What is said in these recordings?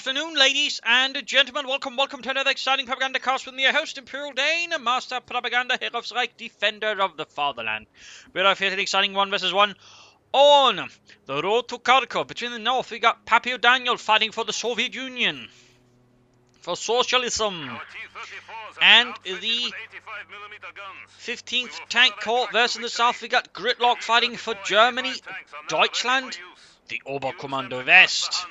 afternoon, ladies and gentlemen. Welcome to another exciting Propagandacast with me, your host, Imperial Dane, Master Propaganda, Herrschreich, Defender of the Fatherland. We're off here to the exciting 1 vs 1 on the road to Kharkov. Between the north, we got Pappy Daniel fighting for the Soviet Union, for socialism, and the 15th Tank Corps versus the south, we got Gridlock fighting for Germany, Deutschland, the Oberkommando West,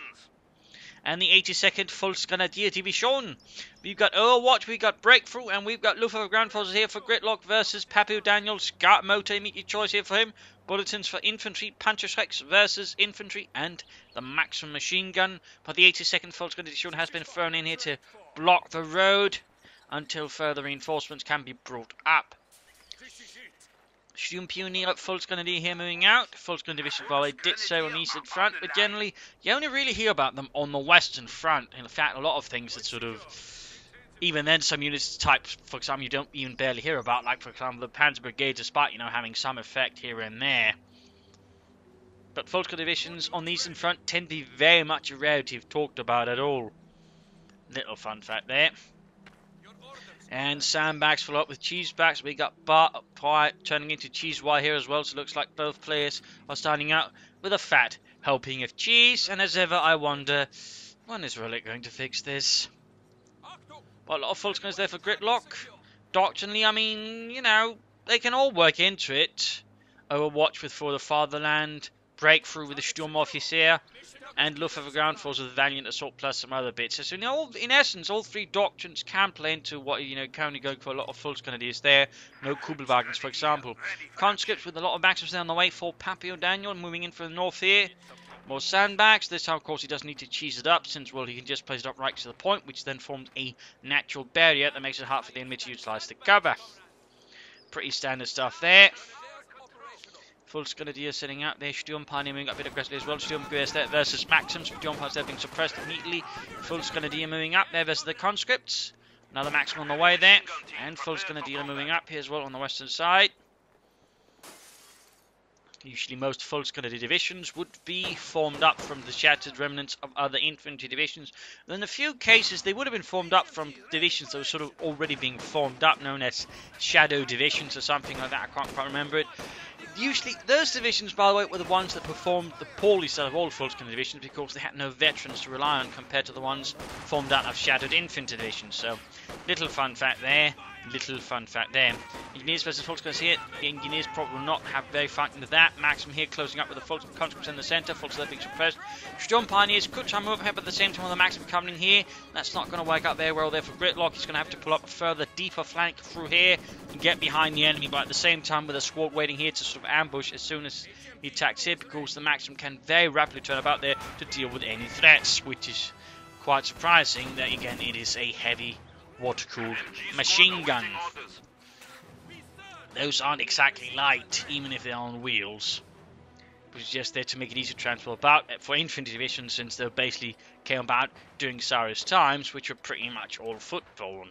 and the 82nd Volksgrenadier Division. We've got Overwatch, we've got Breakthrough, and we've got Luftwaffe Ground Forces here for Gridlock versus Pappy Daniel. Scout Motor, immediate choice here for him. Bulletins for Infantry, Panzerschrecks versus Infantry, and the Maximum Machine Gun. But the 82nd Volksgrenadier Division has been thrown in here to block the road until further reinforcements can be brought up. Sturmpionier at Volksgrenadier here moving out. Volksgrenadier Division, well, they did so on the eastern front, but generally you only really hear about them on the western front. In fact, a lot of things that sort of, even then, some units types, for example, you don't even barely hear about, like for example the Panzer Brigade, despite having some effect here and there. But Volksgrenadier divisions on the eastern front tend to be very much a rarity talked about at all. Little fun fact there. And sandbags follow up with cheesebacks. We got pie turning into cheese wire here as well. So it looks like both players are starting out with a fat helping of cheese. And as ever, I wonder, when is Relic going to fix this? Well, a lot of Volksgrenadiers there for Gridlock. Doctrinally, I mean, they can all work into it. Overwatch with For the Fatherland. Breakthrough with the Sturmoffizier. And Luftwaffe Ground Forces with Valiant Assault plus some other bits. So in essence, all three doctrines can play into what currently going for a lot of Volksgrenadiers there. No Kubelwagens, for example. Conscripts with a lot of Maxims there on the way for Pappy Daniel, moving in from the north here. More sandbags. This time, of course, he doesn't need to cheese it up, since, well, he can just place it up right to the point, which then forms a natural barrier that makes it hard for the enemy to utilize the cover. Pretty standard stuff there. Volksgrenadier sitting out there. Sturmpioneer moving up a bit aggressively as well. Sturmgewehr there versus Maxims. Sturmpioneers there being suppressed immediately. Volksgrenadier moving up there versus the conscripts. Another Maxim on the way there. And Volksgrenadier moving up here as well on the western side. Usually most Volksgrenadier divisions would be formed up from the shattered remnants of other infantry divisions. In a few cases they would have been formed up from divisions that were sort of already being formed up, known as shadow divisions or something like that. I can't quite remember it. Usually, those divisions, by the way, were the ones that performed the poorest out of all Volksgrenadier divisions because they had no veterans to rely on compared to the ones formed out of shattered infantry divisions. So, little fun fact there. Engineers versus Volksgrenadiers here. The Engineers probably will not have very fun with that. Maxim here closing up with the conscripts in the centre. Volksgrenadiers being suppressed. Sturmpioneers could try and move ahead, but at the same time with the Maxim coming in here, that's not going to work out very well there for Gridlock. He's going to have to pull up a further deeper flank through here and get behind the enemy, but at the same time with a squad waiting here to sort of ambush as soon as he attacks here, because the Maxim can very rapidly turn about there to deal with any threats, which is quite surprising that, again, it is a heavy water-cooled machine gun. Those aren't exactly light, even if they're on wheels. Which is just there to make it easy to transport about for infantry divisions, since they basically came about during Tsarist times, which were pretty much all foot-borne.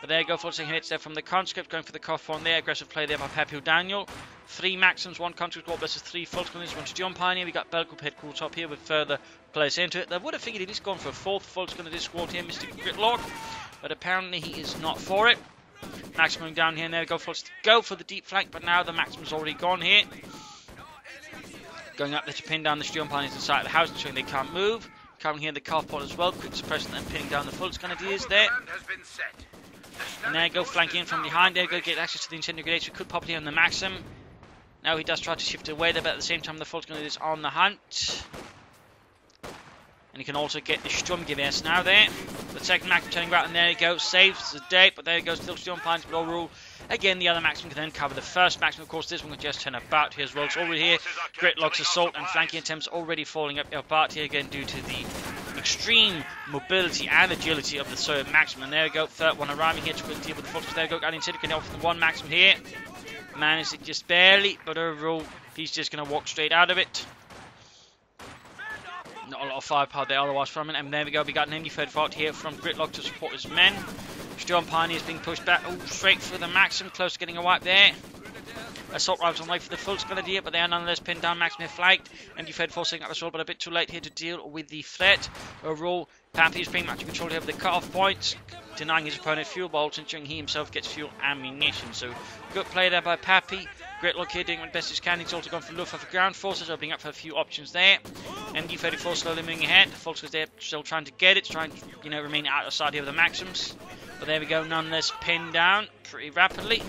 But there you go, 4 second hits there from the conscript, going for the cough on there. Aggressive play there by Pappy Daniel. 3 Maxims, 1 conscript squad versus 3 Volksgrenadiers, 1 Sturmpioneer. We got Belkop headquarters up here with further players into it. They would have figured he's gone for a 4th Volksgrenadier squad here, Mr. Gridlock, but apparently he is not for it. Maximum down here, and there we go for the deep flank, but now the Maximum's already gone here. Going up there to pin down the Sturmpioneers inside of the house, ensuring they can't move. Coming here in the calf pod as well, quick suppression and pinning down the Volksgrenadiers there. And there you go, flanking in from behind. There you go, get access to the incendiary grenades. We could pop it on the Maxim. Now he does try to shift away there, but at the same time the Volksgrenadiers are on the hunt. And you can also get the Sturmgewehrs now there. The second Maxim turning around, and there you go, saves the day, but there you go, still Sturmpioneers, but overall, again, the other Maxim can then cover the first Maxim. Of course, this one can just turn about here as well. It's already here. Gridlock's assault and flanking attempts already falling apart here again due to the extreme mobility and agility of the Soviet Maxim. And there you go, third one arriving here to quickly deal with the Volksgrenadiers. There you go, Guardian City can off the 1 Maxim here. Managed it just barely, but overall, he's just going to walk straight out of it. Not a lot of firepower there otherwise from it. And there we go, we got an MD-3rd fault here from Gridlock to support his men. Sturmpioneers being pushed back, straight through the Maxim, close to getting a wipe there. assault rifles on the way for the Fultz Grenadier, but they are nonetheless pinned down. Maxim flagged. MD-34 setting up assault, but a bit too late here to deal with the threat. Overall, Pappy is pretty much in control over the cut-off points, denying his opponent fuel bolts, ensuring he himself gets fuel ammunition. So, good play there by Pappy. Gridlock here doing what best he can. He's also gone for Luftwaffe ground forces, opening up for a few options there. MD-34 slowly moving ahead. Fultz is there still trying to get it, trying to, remain out of sight here with the Maxims. But there we go, nonetheless pinned down pretty rapidly.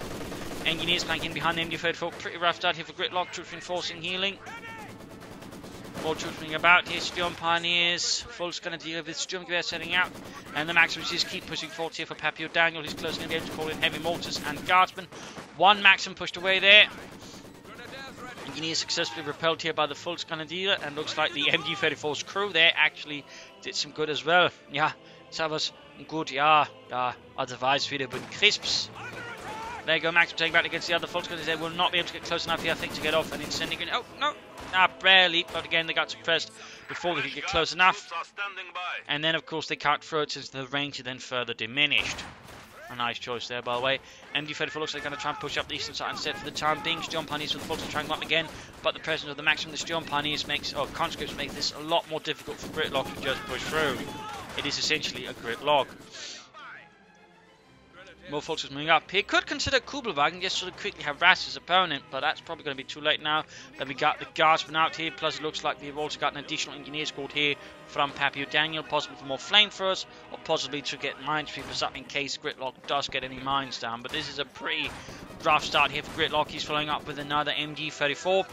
Engineers flanking behind the MD-34. Pretty rough start here for Gridlock. Troops reinforcing, healing. More troops moving about here. Storm Pioneers. Fultz going to deal with Sturmgewehr setting out. And the Maxims just keep pushing forward here for Pappy O'Daniel. He's close to be able to call in heavy mortars and guardsmen. One Maxim pushed away there. Engineers successfully repelled here by the Fultz Grenadier. And looks like the MD-34's crew there actually did some good as well. Ja, servus. Gut, ja. Da, also weiß wieder with crisps. There you go, Maxim taking back against the other Fultz Grenadier. They will not be able to get close enough here, I think, to get off. And it's sending... Oh, no. Barely, but again they got suppressed before they could get close enough. And then of course they can't throw it since the range is then further diminished. A nice choice there, by the way. MD-34 looks like they're going to try and push up the eastern side instead for the time being. Storm Pioneers with the Fultz trying to go up again, but the presence of the Maxim, the Storm Pioneers conscripts make this a lot more difficult for Gridlock to just push through. It is essentially a Gridlock. More Fultz is moving up. He could consider Kubelwagen just sort of quickly harass his opponent, but that's probably going to be too late now. Then we got the guardsmen out here, plus it looks like we've also got an additional engineer squad here from Pappy O'Daniel, possibly for more flamethrowers, or possibly to get minesweepers up in case Gridlock does get any mines down. But this is a pretty rough start here for Gridlock. He's following up with another MG-34.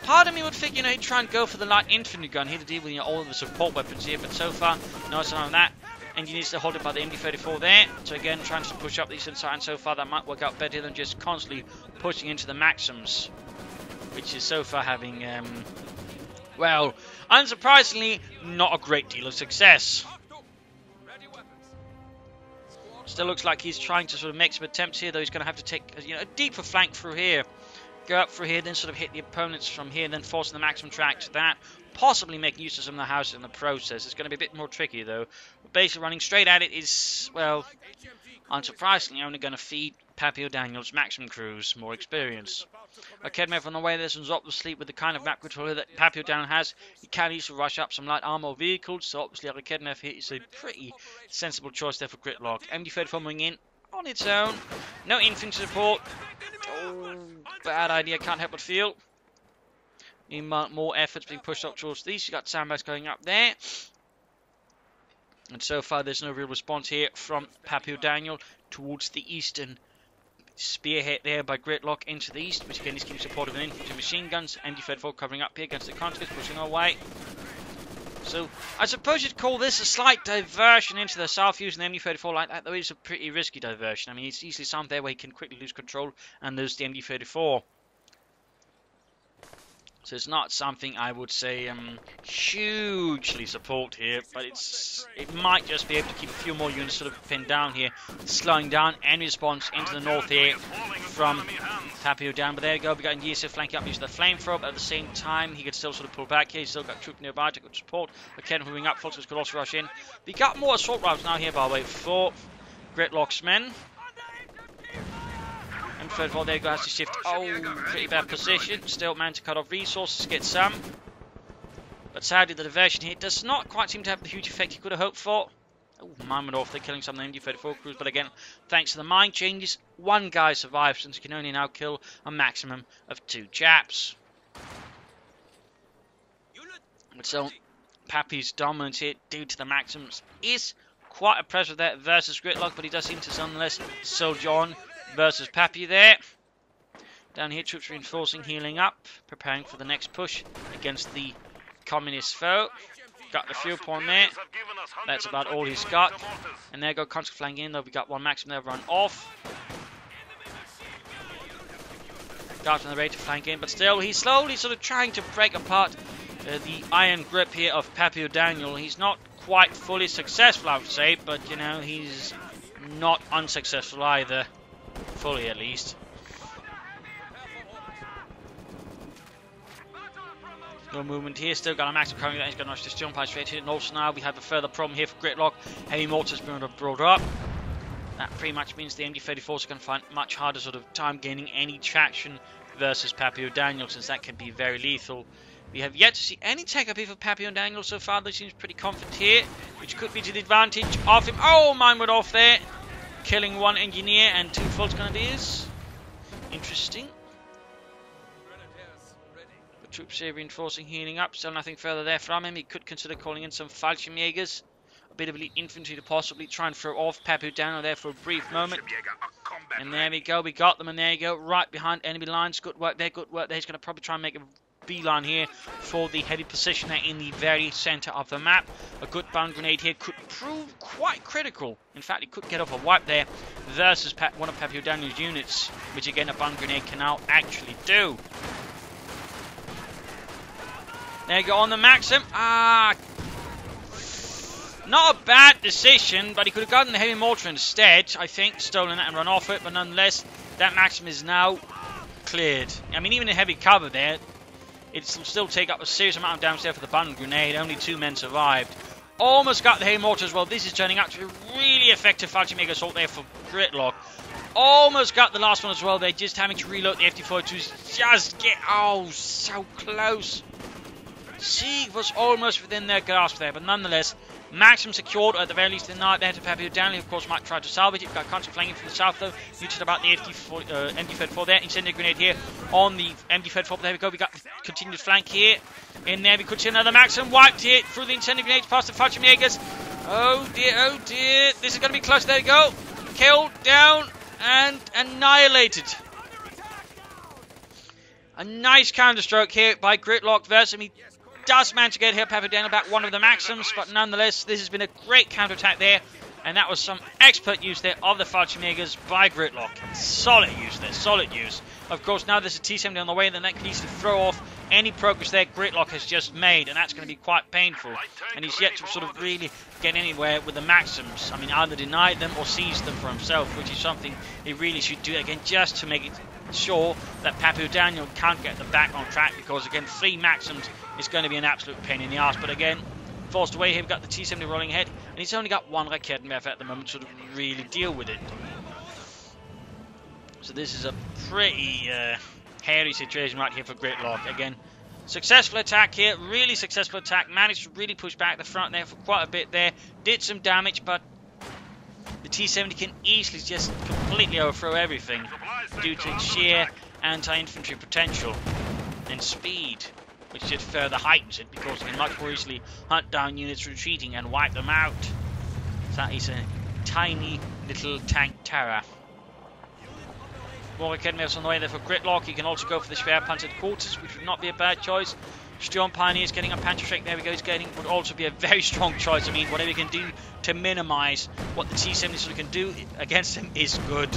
Part of me would think, he'd try and go for the light infantry gun here to deal with all of the support weapons here, but so far, no sign of that. Engineers are holding by the MD-34 there. So again, trying to push up the eastern side, and so far that might work out better than just constantly pushing into the Maxims, which is so far having, well, unsurprisingly, not a great deal of success. Still looks like he's trying to sort of make some attempts here, though he's going to have to take a deeper flank through here. Go up through here, then sort of hit the opponents from here, then forcing the Maxim track to that. Possibly making use of some of the houses in the process. It's going to be a bit more tricky, though. Basically, running straight at it is, well, unsurprisingly, only going to feed Pappy O'Daniel's Maxim crews more experience. Kedmev on the way, this one's obviously with the kind of map controller that Pappy O'Daniel has. He can easily rush up some light armor vehicles, so obviously Kedmev here is a pretty sensible choice there for Gridlock. MD-34 moving in on its own. No infantry support. Oh, bad idea, can't help but feel. Need more efforts being pushed up towards these. You got sandbags going up there. And so far there's no real response here from Pappy O'Daniel towards the eastern spearhead there by Gridlock into the east, which again is keeping supported with infantry machine guns. MD-34 covering up here against the conscripts, pushing away. So I suppose you'd call this a slight diversion into the south using the MD-34 like that, though it's a pretty risky diversion. I mean, it's easily something there where he can quickly lose control and lose the MD-34. So it's not something I would say hugely support here, but it might just be able to keep a few more units sort of pinned down here, slowing down any response into the north here from Pappy O'Daniel. But there you go, we got Indieso flanking up using the flamethrower, but at the same time he could still sort of pull back here. He's still got troops nearby to good support. Again, moving up, Fultz could also rush in. We got more assault rifles now here, by the way, for Gridlock's men. And third of all, there you go, has to shift. Oh, pretty bad position. Still managed to cut off resources, get some. But sadly, the diversion here does not quite seem to have the huge effect he could have hoped for. Oh, mine went off. They're killing some of the MD-34 crews. But again, thanks to the mine changes, one guy survived, since he can only now kill a maximum of 2 chaps. So, Pappy's dominance here, due to the maxims, is quite impressive there versus Gridlock, but he does seem to nonetheless soldier on versus Pappy there. Down here, troops reinforcing, healing up, preparing for the next push against the communist foe. Got the fuel point there. That's about all he's got. And there go conscript flanking in, though we got one maximum there run off. Got on the ready to flank in, but still he's slowly sort of trying to break apart the iron grip here of Pappy O'Daniel. He's not quite fully successful, I would say, but you know, he's not unsuccessful either. Fully, at least. No movement here. Still got a maximum coming. He's going to rush this jump out straight here. And also now we have a further problem here for Gridlock. Heavy mortars being brought up. That pretty much means the MD-34s are going to find much harder sort of time gaining any traction versus Pappy Daniel, since that can be very lethal. We have yet to see any tech up here for Pappy Daniel so far. They seems pretty confident here, which could be to the advantage of him. Oh, mine went off there, killing one engineer and 2 false grenadiers. Interesting. The troops here reinforcing, healing up. Still nothing further there from him. He could consider calling in some Fallschirmjägers, a bit of elite infantry to possibly try and throw off Pappy Daniel there for a brief moment. And there we go, we got them, and there you go, right behind enemy lines. Good work there, good work there. He's going to probably try and make a beeline here for the heavy position there in the very centre of the map. A good bound grenade here could prove quite critical. In fact, he could get off a wipe there versus one of Pappy Daniel's units, which again a bound grenade can now actually do. There you go on the Maxim. Not a bad decision, but he could have gotten the heavy mortar instead, I think, stolen that and run off it, but nonetheless, that Maxim is now cleared. I mean, even in heavy cover there, it'll still take up a serious amount of damage there for the bound grenade. Only 2 men survived. Almost got the heavy mortar as well. This is turning out to be a really effective Fallschirmjäger assault there for Gridlock. Almost got the last one as well. They're just having to reload the FT-42s. Just get... Oh, so close. Sieg was almost within their grasp there, but nonetheless, Maxim secured, or at the very least denied there to Pappy Daniel. Of course, might try to salvage it. Got constant flanking from the south though. Muted about the MD-34 there. Incendiary grenade here on the MD-34. There we go. We got the continued flank here. In there, we could see another Maxim wiped here through the incendiary grenades past the Fallschirmjägers. Oh dear, oh dear. This is going to be close. There we go. Killed, down, and annihilated. A nice counterstroke here by Gridlock versus him. He does manage to get here Pappy Daniel back one of the Maxims, but nonetheless, this has been a great counterattack there, and that was some expert use there of the Fallschirmjägers by Gridlock. Solid use there, solid use. Of course, now there's a T-70 on the way, then that needs to throw off any progress there Gridlock has just made, and that's going to be quite painful. And he's yet to sort of really get anywhere with the Maxims. I mean, either deny them or seize them for himself, which is something he really should do again, just to make it sure that Pappy Daniel can't get them back on track, because again, 3 Maxims is going to be an absolute pain in the arse. But again, forced away here, we've got the T-70 rolling ahead, and he's only got 1 Raketenwerfer at the moment to sort of really deal with it. So this is a pretty hairy situation right here for Gridlock. Again, successful attack here, really successful attack, managed to really push back the front there for quite a bit there, did some damage, but the T-70 can easily just completely overthrow everything due to its sheer anti-infantry potential and speed, which just further heightens it, because it can much more easily hunt down units retreating and wipe them out. So that is a tiny little tank terror. More Academy on the way there for Gridlock. You can also go for the Schwer Panzer quarters, which would not be a bad choice. Storm Pioneers getting a Panzerschreck, there we go, he's getting, would also be a very strong choice. I mean, whatever you can do to minimise what the T-70 sort of can do against him is good.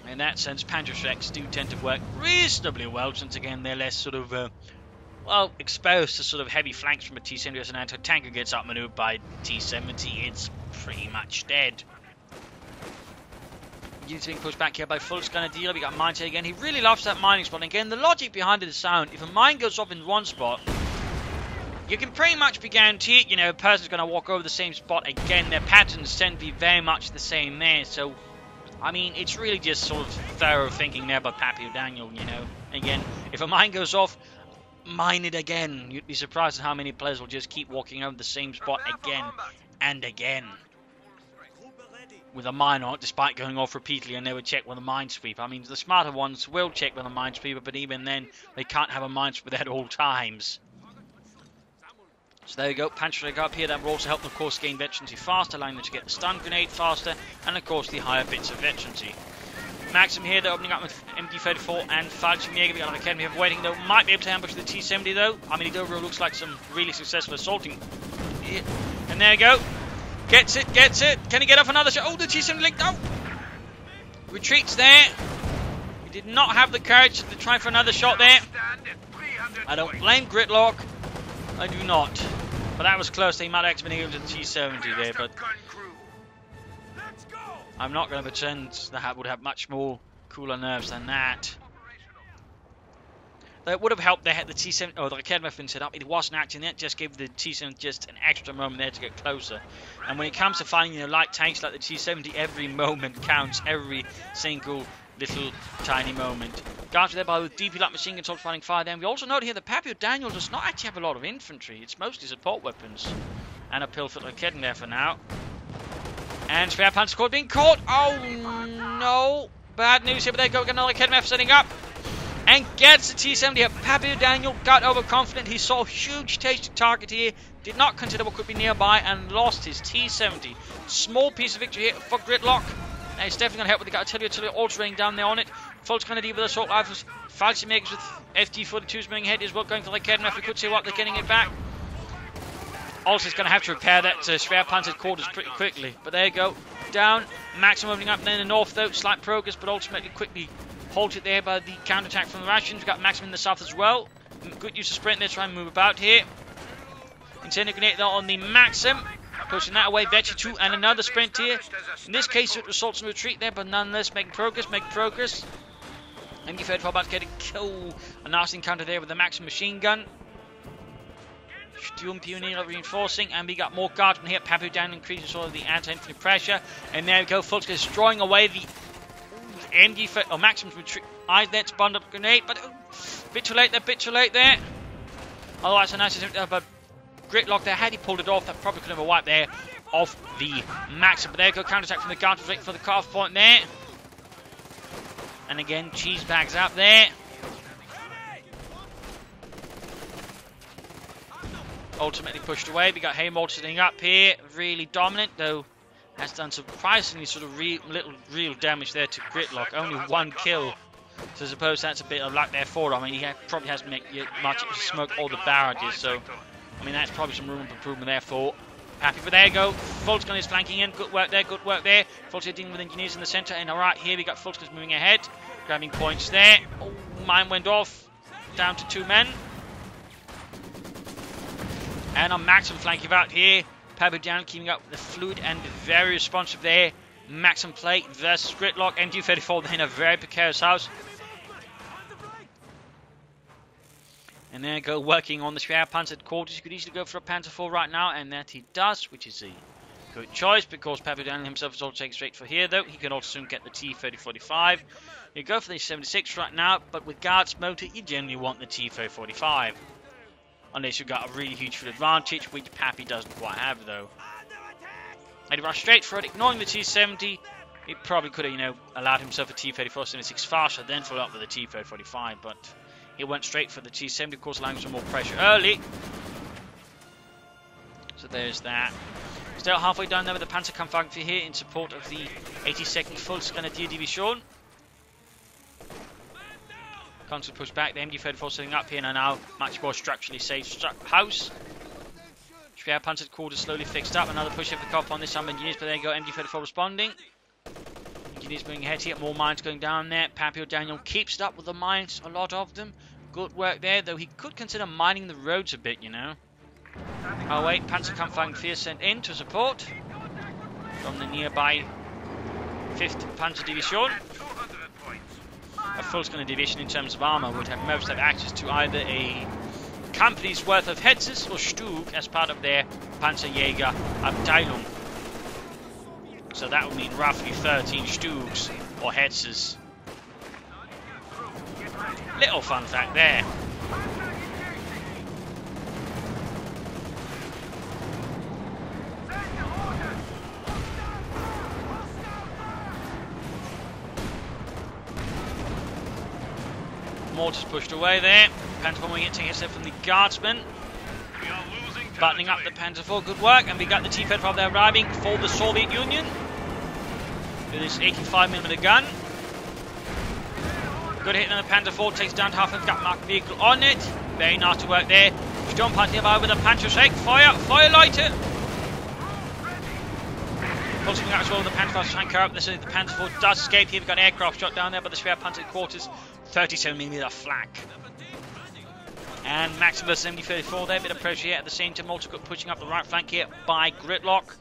In that sense, Panzerschrecks do tend to work reasonably well, since again they're less sort of, well, exposed to sort of heavy flanks from a T-70. As an anti-tanker gets outmaneuvered by T-70, it's pretty much dead. Units being pushed back here by Fult's Grenadier. We got mines here again. He really loves that mining spot. And again, the logic behind it is sound. If a mine goes off in one spot, you can pretty much be guaranteed, you know, a person's going to walk over the same spot again. Their patterns tend to be very much the same there. So, I mean, it's really just sort of thorough thinking there by Pappy Daniel, you know. Again, if a mine goes off, mine it again. You'd be surprised at how many players will just keep walking over the same spot again and again with a mine on it, despite going off repeatedly and never check with a minesweeper. I mean, the smarter ones will check with a minesweeper, but even then, they can't have a minesweeper at all times. So there you go, Panzerschreck up here. That will also help, of course, gain veterancy faster, allowing them to get the stun grenade faster, and of course, the higher bits of veterancy. Maxim here, they're opening up with MD-34 and Fallschirmjäger. We got an Academy of waiting, though. Might be able to ambush the T-70, though. I mean, it overall looks like some really successful assaulting. And there you go. Gets it, gets it. Can he get off another shot? Oh, the T-70 linked out. Retreats there. He did not have the courage to try for another shot there. I don't blame Gridlock. I do not. But that was close. He might have been able to the T-70 there, but I'm not going to pretend that would have much more cooler nerves than that. That would have helped the T7, or the Kedmeth been set up. It wasn't acting that, just gave the T7 just an extra moment there to get closer. And when it comes to finding light tanks like the T70, every moment counts, every single little tiny moment. Guards there by with DP light machine guns fighting fire. Then we also note here that Pappy Daniel does not actually have a lot of infantry. It's mostly support weapons. And a pill for the kid in there for now. And Schwerpanzer squad being caught. Oh no! Bad news here, but there you go. Get another Kedmeth setting up. And gets the T70 here. Pappy Daniel got overconfident. He saw a huge tasted target here. Did not consider what could be nearby and lost his T70. Small piece of victory here for Gridlock. Now it's definitely going to help with the artillery altering down there on it. Fult's going to deal with assault rifles. Fancy makers with FT-42s moving ahead as well, going for the Kedmeth. We could see what they're getting it back. Also, it's going to have to repair that Schwerpanzer quarters pretty quickly. But there you go. Down. Maximum moving up in the north though. Slight progress, but ultimately quickly halted there by the counterattack from the Russians. We've got Maxim in the south as well. Good use of sprint there, trying to move about here. Incendiary grenade though on the Maxim. Pushing that away, Vetchi 2 and another sprint here. In this case, it assaults and retreat there, but nonetheless making progress, MG34 about to get a kill. A nasty encounter there with the Maxim machine gun. Sturm Pioneer reinforcing, and we got more guardsmen here. Pappy down increasing sort of the anti-infantry pressure. And there we go, Fultz destroying away the MG or Maxim's retreat. Eyes there, spawned up grenade, but bit too late there. Otherwise, a nice but Gridlock there, had he pulled it off, that probably could have wiped there off the Maxim. But there you go, counter attack from the guards, right for the cutoff point there. And again, cheese bags up there. Ultimately pushed away. We got Haymore sitting up here, really dominant, though has done surprisingly sort of real damage there to Gridlock. Only one kill. So I suppose that's a bit of luck there for him. I mean, he probably hasn't made much to smoke all the barrages, so I mean, that's probably some room for improvement there for Pappy. But there you go. Fultz is flanking in. Good work there. Fultz dealing with engineers in the centre. And alright, here we got Fultz moving ahead. Grabbing points there. Oh, mine went off. Down to 2 men. And on Maxim flanking out here. Pappy down, keeping up the fluid and very responsive there. Maxim plate versus Gridlock. MG34 in a very precarious house. And there you go, working on the Schwerpanzer quarters. You could easily go for a Panzer IV right now, and that he does, which is a good choice, because Pappy Daniel himself is also taking straight for here, though. He can also soon get the T-3045. You go for the 76 right now, but with Guards motor, you generally want the T-3045. Unless you've got a really huge field advantage, which Pappy doesn't quite have, though. And he rushed straight for it, ignoring the T-70. He probably could have, allowed himself a T-3476 faster, then followed up with the T-3045, but he went straight for the T-70, of course, allowing some more pressure early. So there's that. Still halfway down there with the Panzerkampfwagen here in support of the 82nd Volksgrenadier Division. Constant push back, the MG34 sitting up here in a now much more structurally safe house. Schwerpanzer quarters slowly fixed up, another push of the cop on this time engineers, but there you go, MG34 responding. Engineers moving ahead here, more mines going down there. Pappy Daniel keeps it up with the mines, a lot of them. Good work there, though he could consider mining the roads a bit, Oh wait, Panzerkampfwagen 4 sent in to support from the nearby 5th Panzer Division. A Volksgrenadier division in terms of armour would have most have access to either a company's worth of Hetzes or Stug as part of their Panzerjäger Abteilung. So that would mean roughly 13 Stugs or Hetzes. Little fun fact there. Mortars pushed away there. Panzer IV getting hits there from the Guardsmen. Buttoning up the Panzer IV, good work. And we got the T-35 there arriving for the Soviet Union. With his 85mm gun. Good hit on the Panzer IV, takes down half of the gut marked vehicle on it. Very nasty work there. Sturmpanzer nearby with a Panzerschreck. Fire! Feuerleute! Pulsing out as well with the Panzer IV trying to carry up. The Panzer IV does escape here. We've got an aircraft shot down there by the Schwerpanzer quarters. 37mm flak. And Maxim vs MG34 there, a bit of pressure here at the same time. Also got pushing up the right flank here by Gridlock.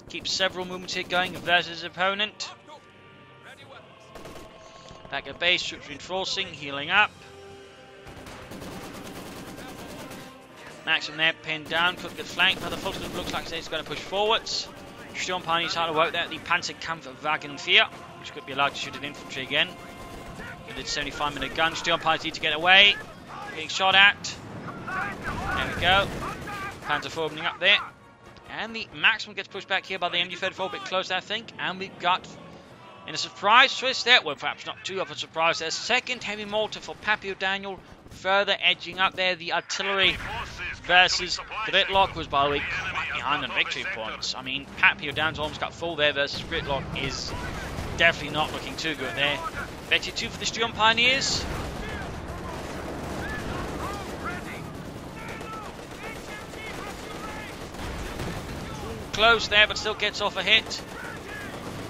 Keeps several movements here going versus his opponent. Back at base, troops reinforcing, healing up. Maxim there pinned down, could get flanked by the Volksgruppe. Looks like he's going to push forwards. Sturmpani's hard to work there. The Panzerkampfwagen 4, which could be allowed to shoot at infantry again. With its 75mm gun, Sturmpani's need to get away. Getting shot at. There we go. Panzer 4 opening up there. And the Maxim gets pushed back here by the MG34, a bit close, I think. And we've got, in a surprise twist there, well, perhaps not too of a surprise there, second heavy mortar for Pappy O'Daniel, further edging up there. The artillery versus Gridlock was, by the way, quite behind on victory points. I mean, Pappy O'Daniel's almost got full there versus Gridlock is definitely not looking too good there. Betty 2 for the Sturm Pioneers. Close there, but still gets off a hit.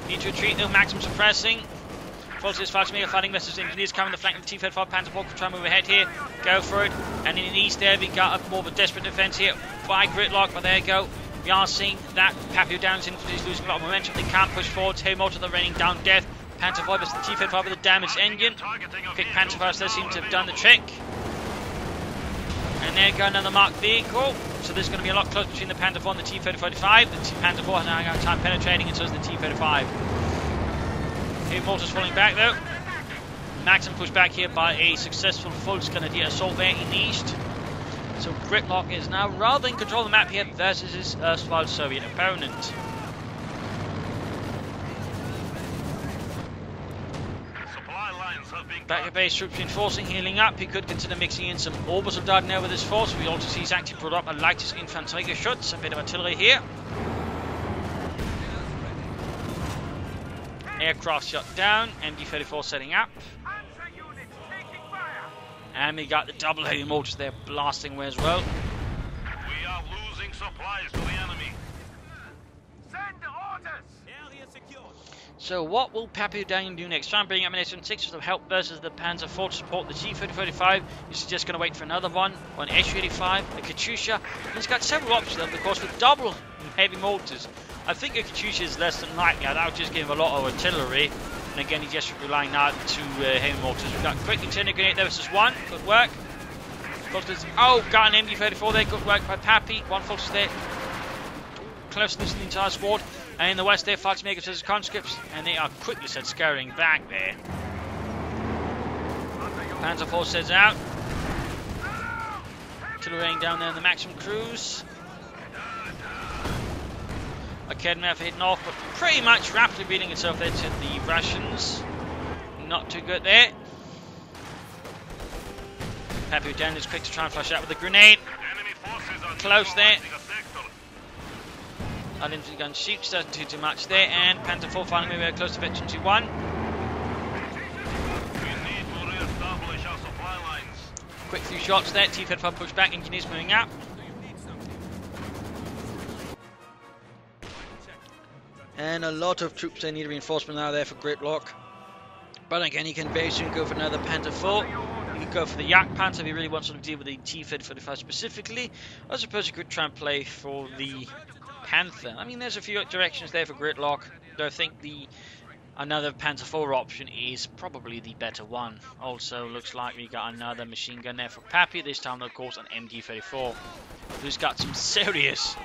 Need to retreat though, Maxim suppressing. Forces Falschmega fighting versus engineers coming the flank of the T-35 Panzer 4. Try and move ahead here. Go for it. And in the east there, we got a more of a desperate defense here by Gridlock, but there you go. We are seeing that Pappy O'Daniel's infantry is losing a lot of momentum. They can't push forward. Heavy mortar, they're raining down death. Panzer 5 is the T-35 with a damaged engine. Quick Panzer 5 does seem to have done the trick. And there you go, another marked vehicle. So there's going to be a lot closer between the Panzer 4 and the T-35. The Panzer 4 has now got time penetrating, and so is the T-35. Heavy mortars falling back though. Maxim pushed back here by a successful Volksgrenadier assault there in the east. So Gridlock is now rather in control of the map here versus his erstwhile Soviet opponent. Back at base, troops reinforcing, healing up. He could consider mixing in some Obersoldaten now with his force. We also see he's actually brought up a lightest Infanteriegeschütz, a bit of artillery here. Aircraft shot down, MG34 setting up. And we got the double heavy mortars there blasting away as well. We are losing supplies to the enemy. Send orders! Area secure. So what will Pappy O'Daniel do next? Try and bring up an S-16 to help versus the Panzer IV to support the G3035. He's just going to wait for another one, an SU-85, a Katyusha. He's got several options, of course, with double heavy mortars. I think a Katyusha is less than likely. That would just give him a lot of artillery. And again, he's just relying now on 2 heavy mortars. We've got quick incendiary grenade there versus 1. Good work. Oh, got an MG34 there. Good work by Pappy. 1 force there. Closeness in the entire squad. And in the west there, Falschmega versus conscripts. And they are quickly set scurrying back there. Panzer IV sets out. Artillery raining down there in the Maxim cruise. Kedmev hitting off, but pretty much rapidly beating itself there to the Russians. Not too good there. Pappy O'Daniel is quick to try and flush out with a grenade. Close there. An infantry gun shoots, doesn't do too much there, and Panzer IV finally moving close to Veteran 2-1. Quick few shots there, T-35 pushed back, engineers moving up. And a lot of troops they need reinforcement now there for Gridlock. But again, he can very soon go for another Panzer IV. He could go for the Yak Panzer if he really wants to deal with the T-35 specifically. I suppose he could try and play for the Panther. I mean, there's a few directions there for Gridlock, though I think another Panzer IV option is probably the better one. Also, looks like we got another machine gun there for Pappy, this time, of course, an MG34, who's got some serious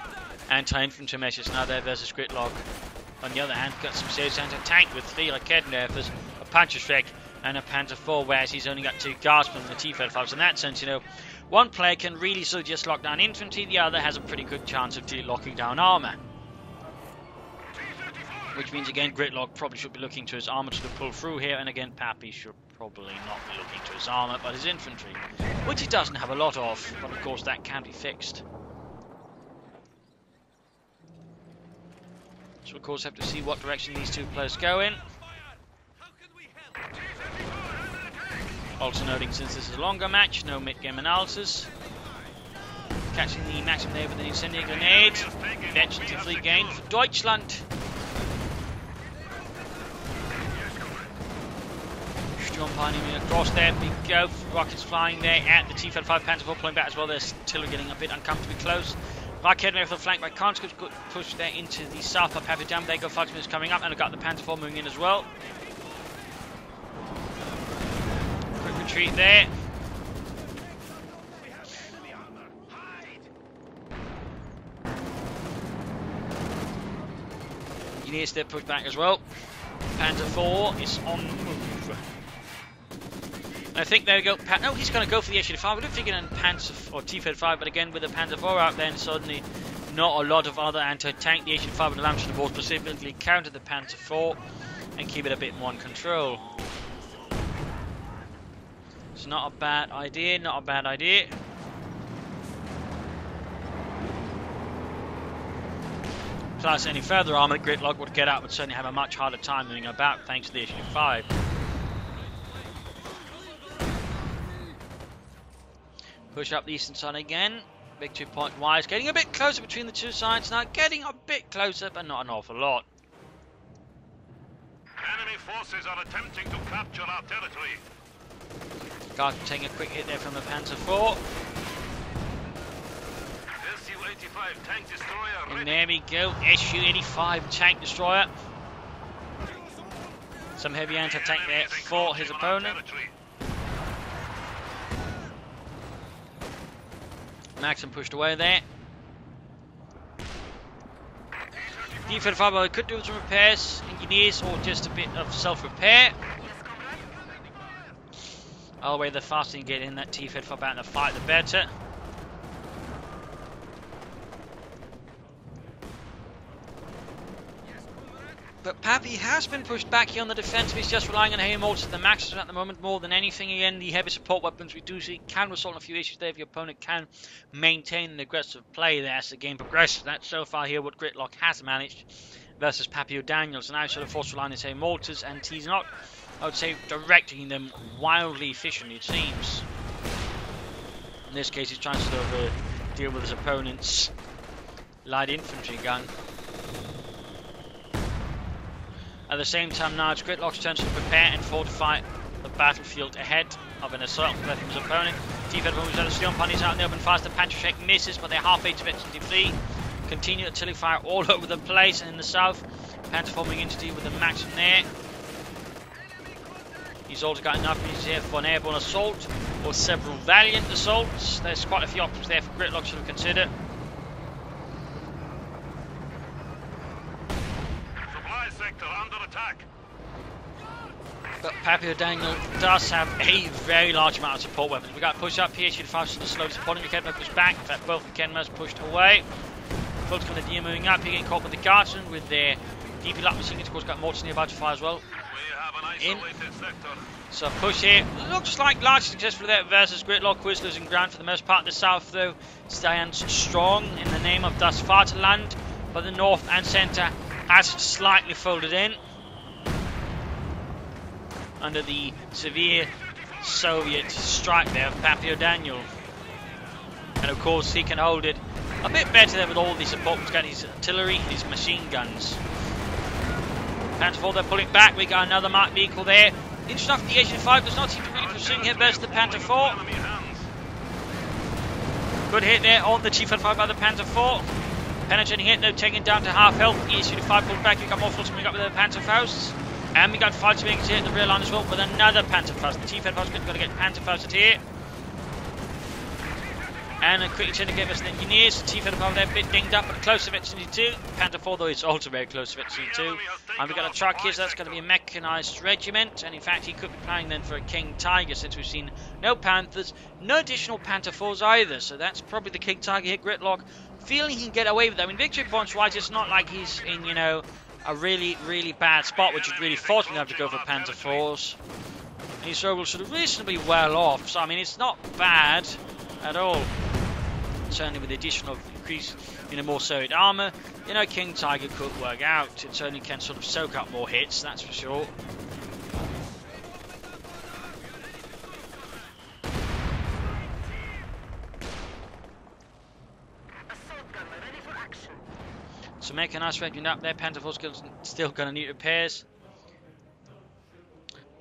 anti-infantry measures now there versus Gridlock. On the other hand, got some serious anti-tank with 3 Raketenwerfers, a Panzerschreck, and a Panzer IV, whereas he's only got 2 Guardsmen and the T-35. So in that sense, you know, one player can really sort of just lock down infantry, the other has a pretty good chance of locking down armour. Which means, again, Gridlock probably should be looking to his armour to pull through here, and again, Pappy should probably not be looking to his armour, but his infantry, which he doesn't have a lot of, but of course that can be fixed. So of course have to see what direction these 2 players go in. Also noting, since this is a longer match, no mid-game analysis. Catching the Maxim there with an incendiary grenade. Veterans in fleet gain for Deutschland. Sturm pioneering across there. Big go. Rockets flying there at the T-35 Panzer IV pulling back as well. They're still getting a bit uncomfortably close. Raketenwerfer for the flank by conscripts, good push there into the south by Pappy Dam. There go Falschmega coming up, and I've got the Panzer IV moving in as well. Quick retreat there. Engineers still pushed back as well. Panzer 4 is on the move. And I think there we go. No, he's going to go for the HU-5. We don't figure in Panzer or T-35, but again with the Panzer 4 out, then suddenly not a lot of other anti-tank. The HU-5 with the launch of the ball specifically counter the Panzer 4 and keep it a bit more in control. It's not a bad idea. Not a bad idea. Plus, any further armour that Gridlock would get out would certainly have a much harder time moving about thanks to the HU-5. Push up the eastern side again. Victory point wise. Getting a bit closer between the two sides now. Getting a bit closer, but not an awful lot. Enemy forces are attempting to capture our territory. Guard taking a quick hit there from the Panzer 4. Su-85 tank destroyer ready. And there we go, Su-85 tank destroyer. Some heavy anti-tank there for his opponent. Maxim pushed away there. T-35 could do some repairs, engineers, or just a bit of self-repair. All the way, the faster you get in that T-35 out in the fight, the better. But Pappy has been pushed back here on the defensive. He's just relying on heavy mortars at the maximum at the moment more than anything. Again, the heavy support weapons we do see can resolve a few issues there if your opponent can maintain an aggressive play there as the game progresses. That's so far here what Gridlock has managed versus Pappy O'Daniels. And now sort of forced relying on his heavy mortars, and he's not, I would say, directing them wildly efficiently, it seems. In this case, he's trying to sort of deal with his opponent's light infantry gun. At the same time now, it's Gridlock's turn to prepare and fortify the battlefield ahead of an assault from his opponent. T-35 moves out of steel ponies out in the open fast. The Patrick misses, but they're halfway to eventually flee. Continue artillery fire all over the place, and in the south, Panther forming in to deal with the Maxim there. He's also got enough units here for an airborne assault or several valiant assaults. There's quite a few options there for Gridlock to consider. Sector under attack. But Pappy O'Daniel does have a very large amount of support weapons. We got push up here, shoot fast to the slow supporting the Kenma push back. In fact, both the Kenmas pushed away. Folks from the D moving up, here getting caught with the Guardsmen with their DP lock machine guns. Of course, got mortars nearby to fire as well. We have an isolated sector. So push here. Looks like largely successful there versus Gridlock. Quiz losing ground for the most part. The south, though, stands strong in the name of Das Vaterland. But the north and centre has slightly folded in under the severe Soviet strike there of Pappy O'Daniel. And of course he can hold it a bit better there with all the support. He's got his artillery and his machine guns. Panzer 4, they're pulling back. We got another marked vehicle there. Interesting enough, the HU-5 does not seem to really pursuing him versus the Panther 4. Good hit there on the T-35 by the Panther 4. Penetrating hit though, taken down to half health. ESU-5 pulled back. We got more force coming up with the Panzerfaust. And we got fights being hit at the rear line as well with another Panzerfaust. The T-35 is going to get Panzerfausted here. And a quick turn to give us the engineers. The T-35 there a bit dinged up, but close to Veteran 2. Panther 4 though is also very close to Veteran 2. And we got a truck here, so that's going to be a mechanised regiment. And in fact, he could be planning then for a King Tiger, since we've seen no Panthers, no additional Panther 4s either. So that's probably the King Tiger here. Gridlock feeling he can get away with that. I mean, victory points wise, it's not like he's in, you know, a really, really bad spot, which would really force him to have to go for Panther 4s. And he's sort of reasonably well off. So, I mean, it's not bad at all. Certainly with the addition of increase in a more solid armour, you know, King Tiger could work out. It certainly can sort of soak up more hits, that's for sure. So make a nice regiment up there. Panther 4's still going to need repairs.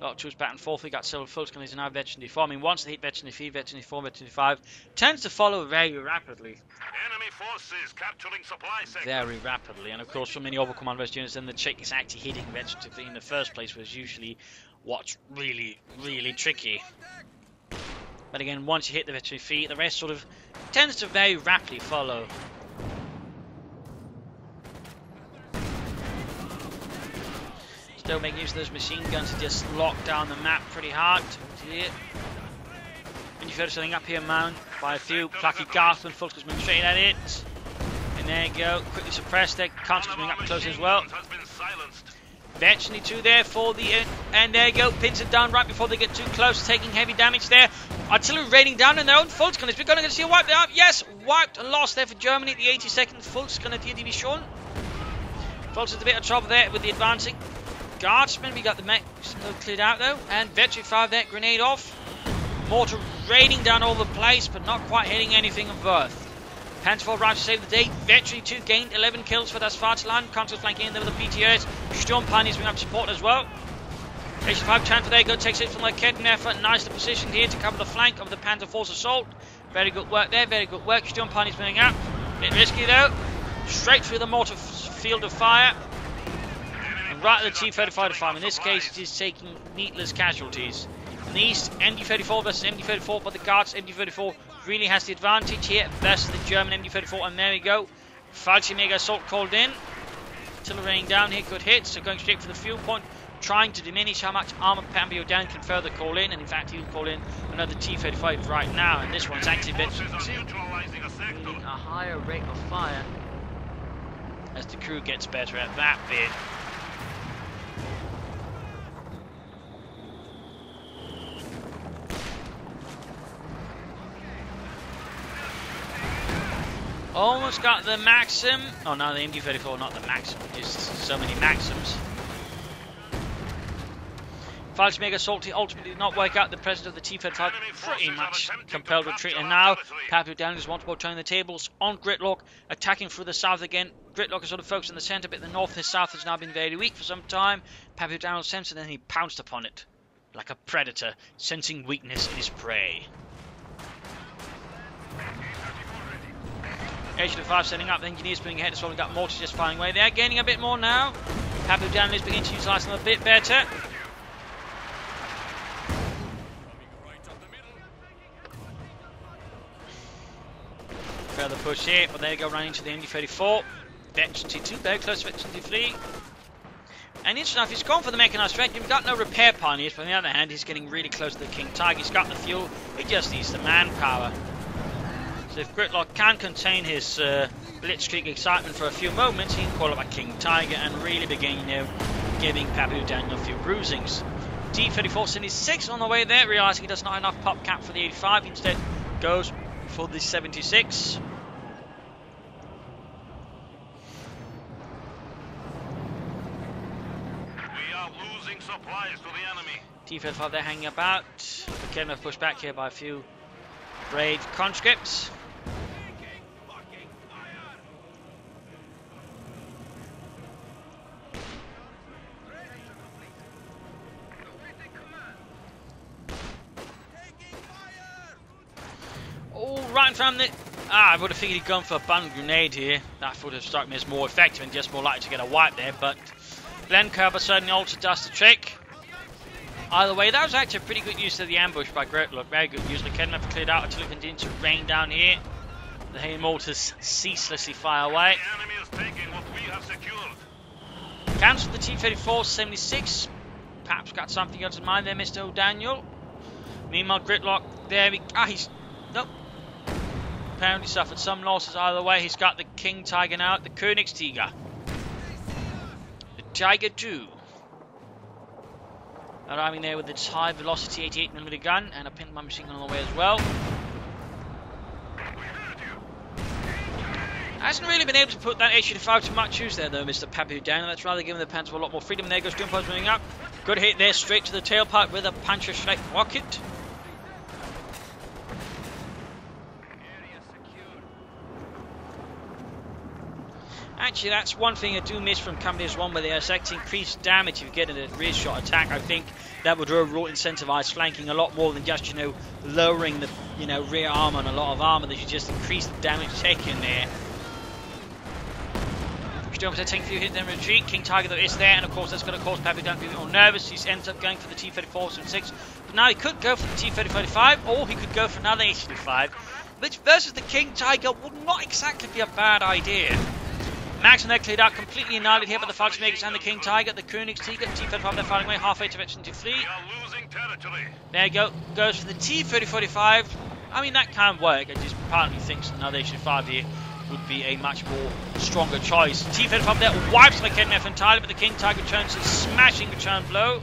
Lot troops back and forth. We got several full scanners and now Veteran 4. I mean, once they hit Veteran 3, Veteran 4, Veteran 5 tends to follow very rapidly. Enemy forces capturing supply sector. Very rapidly. And of course, for many overcommand versus units, then the trick is actually hitting Veteran 3 in the first place, was usually what's really, really tricky. But again, once you hit the Veteran 3, the rest sort of tends to very rapidly follow. Still making use of those machine guns to just lock down the map pretty hard. See it? And you've heard something up here, man, by a few. Plucky Garth and Fulker's moving straight at it. And there you go. Quickly suppressed there. Constant's moving up close as well. Eventually two there for the and there you go, pins it down right before they get too close, taking heavy damage there. Artillery raining down on their own. Fultz is going to see a wipe there. Yes, wiped and lost there for Germany at the 82nd. Fultz going to be shown. Fultz is a bit of trouble there with the advancing guardsmen. We got the mech cleared out though, and Vetri fired that grenade off. Mortar raining down all the place, but not quite hitting anything of worth. Panzerfaust arrives to save the day. Vetri 2 gained 11 kills for das Vaterland. Consul flanking in there with the PTOs. Sturmpani's bringing up support as well. 85 Chanfer there go, takes it from the Kettenwerfer. Nicely positioned here to cover the flank of the Panzerfaust assault. Very good work there, very good work. Sturmpani's moving out. Bit risky though. Straight through the mortar field of fire. And right at the T-35. In this case, it is taking needless casualties. In the east, MD-34 versus MD-34, but the Guards MD-34 really has the advantage here versus the German MD-34, and there we go. Falchi Mega Assault called in. Artillery raining down here, good hits, so going straight for the fuel point, trying to diminish how much armor Pappy O'Dan can further call in, and in fact he'll call in another T-35 right now, and this one's actually a bit a higher rate of fire as the crew gets better at that bit. Almost got the Maxim. Oh no, the MD-34, not the Maxim. Just so many Maxims. Falch Mega Assault ultimately did not work out. The president of the T-35 pretty much compelled retreat. And now, Pappy O'Dan is once more turning the tables on Gridlock, attacking through the south again. Gridlock is sort of focused in the centre, but the north, his south has now been very weak for some time. Pappy O'Dan will sense it, and then he pounced upon it. Like a predator, sensing weakness in his prey. H-5 setting up, the engineers moving ahead as well. We've got mortars just firing away there, gaining a bit more now. Pappy O'Dan is beginning to utilise them a bit better. Further push here, but there you go, running into the MD-34. Veteran T2, very close to Veteran T3. And interesting enough, he's gone for the mechanised strength. You've got no repair pioneers, but on the other hand, he's getting really close to the King Tiger. He's got the fuel, he just needs the manpower. So if Gridlock can contain his blitzkrieg excitement for a few moments, he can call up a King Tiger and really begin, giving Pappy O'Dan a few bruisings. T-34 76 on the way there, realising he does not have enough pop cap for the 85. He instead goes for the 76. We are losing supplies to the enemy. T-35 there hanging about. Again, they've pushed back here by a few brave conscripts. Oh, right in front of it. I would have figured he'd gone for a bundle grenade here. That would have struck me as more effective and just more likely to get a wipe there, but Glencover certainly also does the trick. Either way, that was actually a pretty good use of the ambush by Gridlock. Very good use. The Kedneff cleared out until it continued to rain down here. The hay mortars ceaselessly fire away. The enemy is taking what we have secured. Cancelled the T-34 76. Perhaps got something else in mind there, Mr. O'Daniel. Meanwhile, Gridlock, there we... he's... Nope. Apparently suffered some losses either way. He's got the King Tiger now, the Königstiger. The Tiger 2. Arriving there with its high velocity 88mm gun and a Pintman machine gun on the way as well. Hasn't really been able to put that H-85 to much use there though, Mr. Pappy O'Dan. That's rather giving the Panzer a lot more freedom. There goes Sturmpost moving up. Good hit there, straight to the tailpipe with a Panzerschreck rocket. Actually, that's one thing I do miss from Companies 1, where they are actually increased damage if you get a rear shot attack. I think that would overall incentivize flanking a lot more than just, lowering the, rear armor and a lot of armor. That you just increase the damage taken there. Sturmpost taking a few hits and retreat. King Tiger though is there, and of course that's going to cause Pappy O'Dan to be a bit more nervous. He ends up going for the T-34 and 6. But now he could go for the T-35, or he could go for another H-85, which versus the King Tiger would not exactly be a bad idea. Max and they're cleared out, completely annihilated here by the Fallschirmjägers and the King Tiger. The Königstiger, T-35, they're firing away halfway to Section 3. We are losing territory. There you go, goes for the T-3045. I mean, that can work. I just apparently thinks another H-5 here would be a much more stronger choice. T-35 there wipes the KNF entirely, but the King Tiger returns a smashing return blow.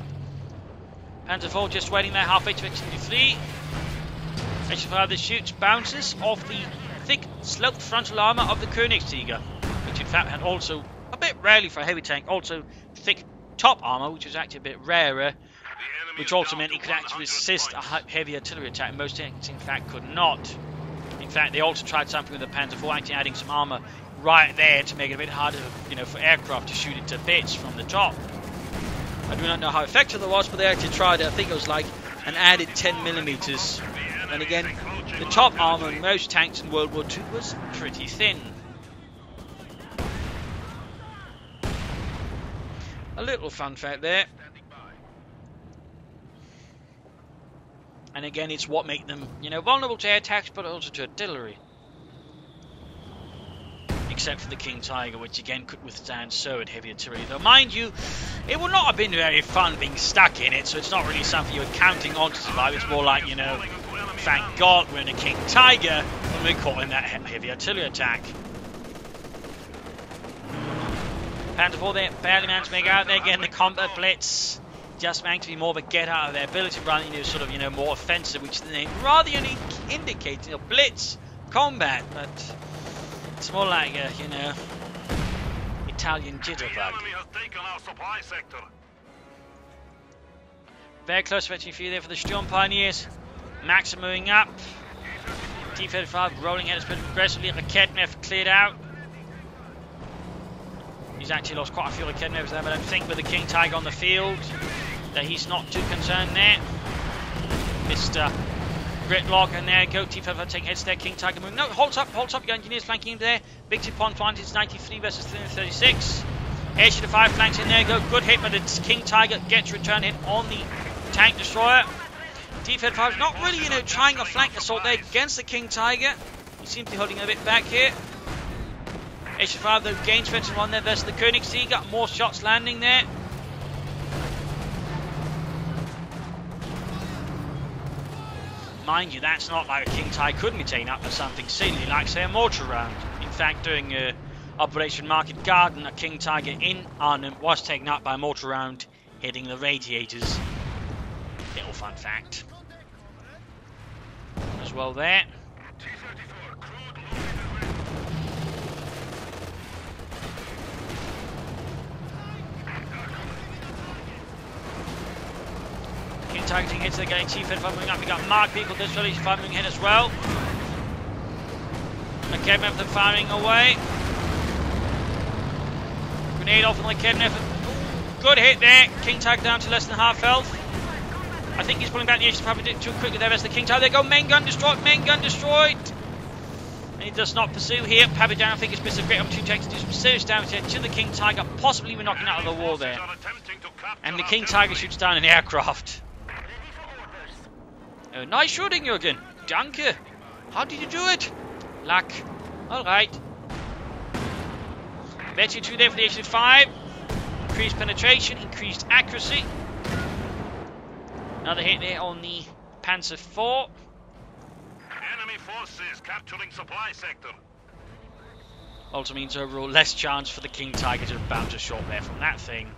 Panzer IV just waiting there halfway to Section 3. H-5 that shoots, bounces off the thick sloped frontal armour of the Königstiger, which in fact had also, a bit rarely for a heavy tank, also thick top armour, which was actually a bit rarer, which also meant he could actually resist a heavy artillery attack. Most tanks in fact could not. In fact, they also tried something with the Panzer IV, actually adding some armour right there to make it a bit harder, you know, for aircraft to shoot it to bits from the top. I do not know how effective it was, but they actually tried it. I think it was like an added 10 millimeters. And again, the top armour in most tanks in World War II was pretty thin. A little fun fact there. And again, it's what makes them, you know, vulnerable to air attacks, but also to artillery. Except for the King Tiger, which again could withstand so heavy artillery. Though, mind you, it would not have been very fun being stuck in it, so it's not really something you're counting on to survive. It's more like, you know, thank God we're in a King Tiger when we're caught in that heavy artillery attack. Panzer IV there, barely managed to make out there. Again, the combat blitz just managed to be more of a get out of their ability rather than, you know, sort of, you know, more offensive, which the name rather indicates, you know, blitz combat, but it's more like a, you know, Italian jitterbug. The enemy has taken our supply sector. Very close to few there for the Sturm Pioneers. Max are moving up. T-35 rolling at us pretty aggressively. Raketnev cleared out. He's actually lost quite a few Raketnevs there, but I think with the King Tiger on the field that he's not too concerned there. Mr. Gridlock, and there you go. T-35 taking hits there. King Tiger moving. No, holds up. You got engineers flanking him there. Victory point advantage 93 versus 336. H-5 flanks in there. Go. Good hit, but it's King Tiger gets return hit on the tank destroyer. T-35 is not really, you know, trying a flank assault there against the King Tiger. He seems to be holding a bit back here. H-5 though gains defensive on there versus the Königstiger. More shots landing there. Mind you, that's not like a King Tiger couldn't be taken up for something silly like, say, a mortar round. In fact, during Operation Market Garden, a King Tiger in Arnhem was taken up by a mortar round hitting the radiators. Little fun fact as well there. King Tiger taking hits, they're getting T-35 moving up. We got Mark Vehicle, this village firing hit as well. Okay, Memphis firing away. Grenade off on the Kidnap. Good hit there. King Tiger down to less than half health. I think he's pulling back the H probably did too quickly there as the King Tiger. There you go, main gun destroyed, And he does not pursue here. Pappy down, I think it's missed a great opportunity to do some serious damage here to the King Tiger, possibly we're knocking out of the wall there. And the King Tiger shoots down an aircraft. Oh, nice shooting, Jürgen. Danke. How did you do it? Luck. Alright. Betty 2 there for the H-5. Increased penetration, increased accuracy. Another hit there on the Panzer IV. Enemy forces capturing supply sector. Also means overall less chance for the King Tiger to bounce a shot there from that thing.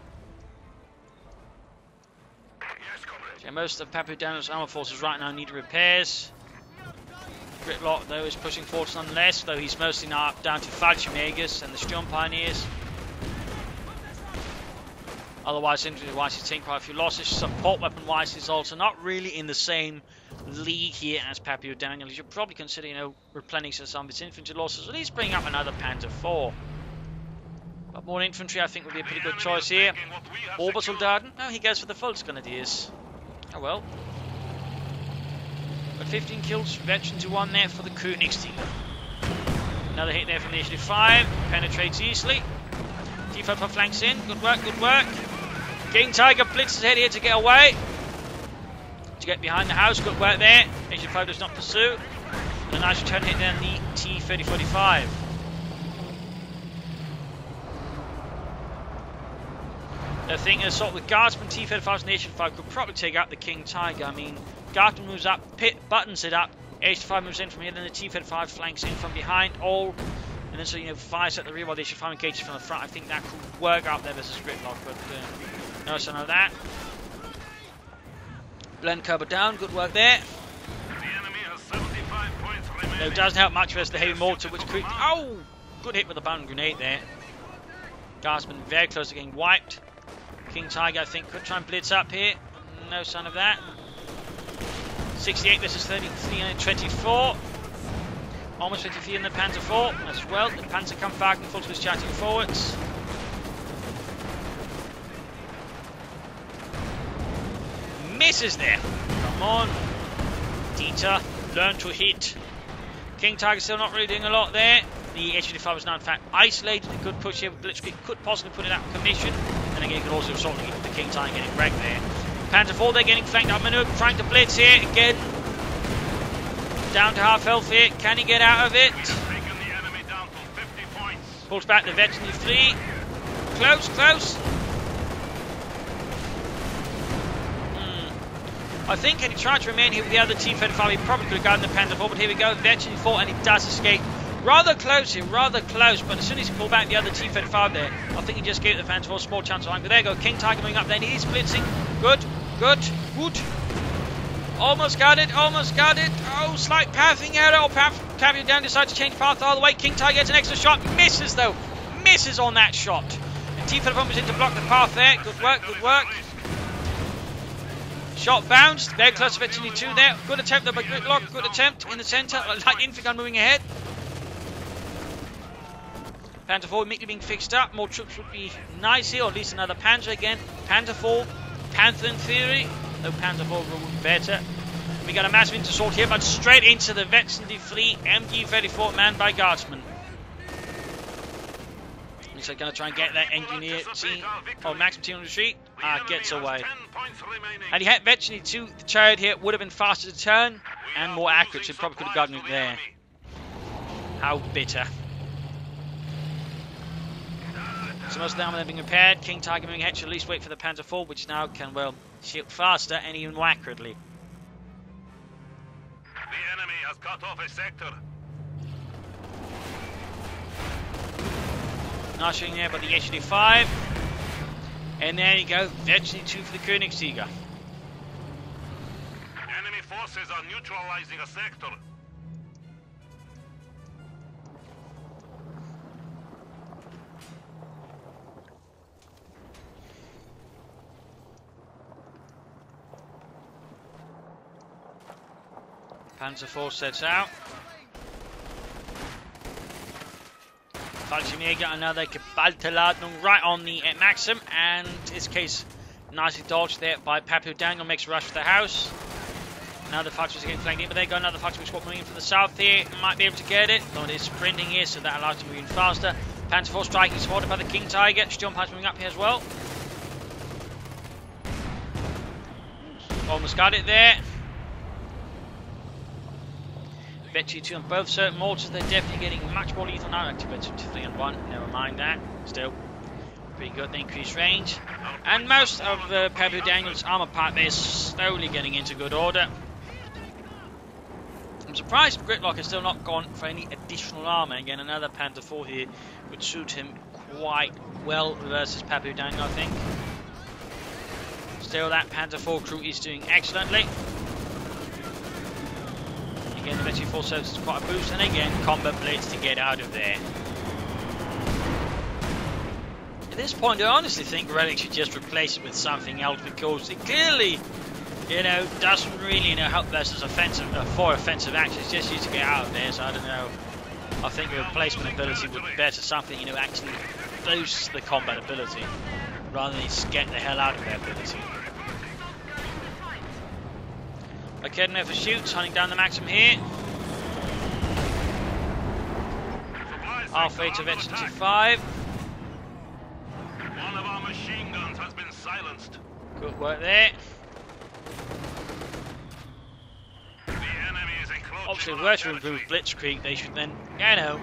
Yeah, most of Pappy Daniel's armor forces right now need repairs. Gridlock though is pushing forward nonetheless, though he's mostly now up down to Fallschirmjägers and the Sturm Pioneers. Otherwise, infantry-wise, he's taking quite a few losses. Support weapon-wise, he's also not really in the same league here as Pappy O'Daniel. He should probably consider, you know, replenishing some of his infantry losses, at least bring up another Panzer IV. But more infantry, I think, would be a pretty good choice here. Obersoldaten? No, he goes for the Volksgrenadiers. Oh well. But 15 kills, veteran to 1 there for the Königstiger. Another hit there from the H-5, penetrates easily. T-5 flanks in, good work, good work. King Tiger blitzes ahead here to get away. To get behind the house, good work there. H-5 does not pursue. And a nice return hit there on the T-3045. I think sort of the Guardsman T-35s and H-35 could probably take out the King Tiger. I mean, Guardsman moves up, Pit buttons it up, H-35 moves in from here, then the T-35 flanks in from behind, all, and then so, you know, fires at the rear while the H-35 engages from the front. I think that could work out there versus Gridlock, but no sign of that. Blend Cobra down, good work there. The enemy has 75 points remaining. No, it doesn't help much versus the heavy mortar, which could... Oh! Good hit with the bound grenade there. Guardsman very close to getting wiped. King Tiger, I think, could try and blitz up here. No sign of that. 68 versus 33 and 24. Almost 53 in the Panzer IV as well. The Panzer Kampfwagen full to charging forwards. Misses there. Come on. Dieter, learn to hit. King Tiger still not really doing a lot there. The H-35 is now in fact isolated. A good push here with Blitzkrieg could possibly put it out of commission. And again, you could also sort of get the King Tiger getting wrecked there. Panzer IV, they're getting flanked up maneuver, trying to blitz here again. Down to half health here. Can he get out of it? Taken the enemy down to 50 points. Pulls back the Veterinary 3. Close, close. I think had he tried to remain here with the other T-35, he probably could have gotten the Panzer IV, but here we go, Veterinary 4, and he does escape. Rather close here, rather close, but as soon as he pulled back the other T-35 there, I think he just gave the Panzer IV a small chance of line. But there you go, King Tiger moving up there, he's blitzing. Good, good, good. Almost got it, almost got it. Oh, slight pathing error. Oh, Pappy down, decides to change path all the way. King Tiger gets an extra shot, misses though. Misses on that shot. And T-35 was in to block the path there. Good work, good work. Shot bounced, very close to Veterinary 2 there. Good attempt though by Gridlock, good attempt in the centre. Light infantry gun moving ahead. Panzer IV immediately being fixed up. More troops would be nice here, or at least another Panzer again. Panzer IV, Panther in theory. No, Panzer IV would be better. We got a massive interassault here, but straight into the Veterinary 3 MG-34 manned by Guardsmen. Looks like going to try and get that engineer team, or maximum team on retreat. Gets away. Had he had Veterinary 2, the chariot here would have been faster to turn and more accurate, so he probably could have gotten it there. How bitter. So most of them are being repaired. King Tiger moving ahead to at least wait for the Panzer IV, which now can, well, shoot faster and even more accurately. The enemy has cut off a sector. Not showing there, but the HD5. And there you go, Veterinary 2 for the Königsjäger. Enemy forces are neutralizing a sector. Panzer IV sets out. Fallschirmjäger, another geballte Ladung right on the Maxim, and in this case, nicely dodged there by Pappy. Daniel makes a rush for the house. Another Fox was getting flanked in, but there you go, another Fox squad moving in from the south here. Might be able to get it, though it is sprinting here, so that allows him to move in faster. Panzer IV striking, spotted by the King Tiger. Sturmpanzer moving up here as well. Almost got it there. Veterinary 2 on both certain mortars, they're definitely getting much more lethal now. Actually, Veterinary 3 on 1, never mind that. Still, pretty good, the increased range. And most of Pappy Daniel's armor part, they're slowly getting into good order. I'm surprised Gridlock has still not gone for any additional armor. Again, another Panzer IV here would suit him quite well versus Pappy Daniel, I think. Still, that Panzer IV crew is doing excellently. Again, the Veterinary 4 serves as quite a boost, and again, combat blitz to get out of there. At this point, I honestly think Relic should just replace it with something else, because it clearly, you know, doesn't really, you know, help versus offensive, for offensive actions, just used to get out of there, so I don't know. I think a replacement ability would be better, something, you know, actually boosts the combat ability, rather than just get the hell out of their ability. Okay, now for shoots, hunting down the Maxim here. Halfway to Veterinary 5. One of our machine guns has been silenced. Good work there. The enemy is encroaching. Obviously, if we were to remove Blitzkrieg, they should then, you know,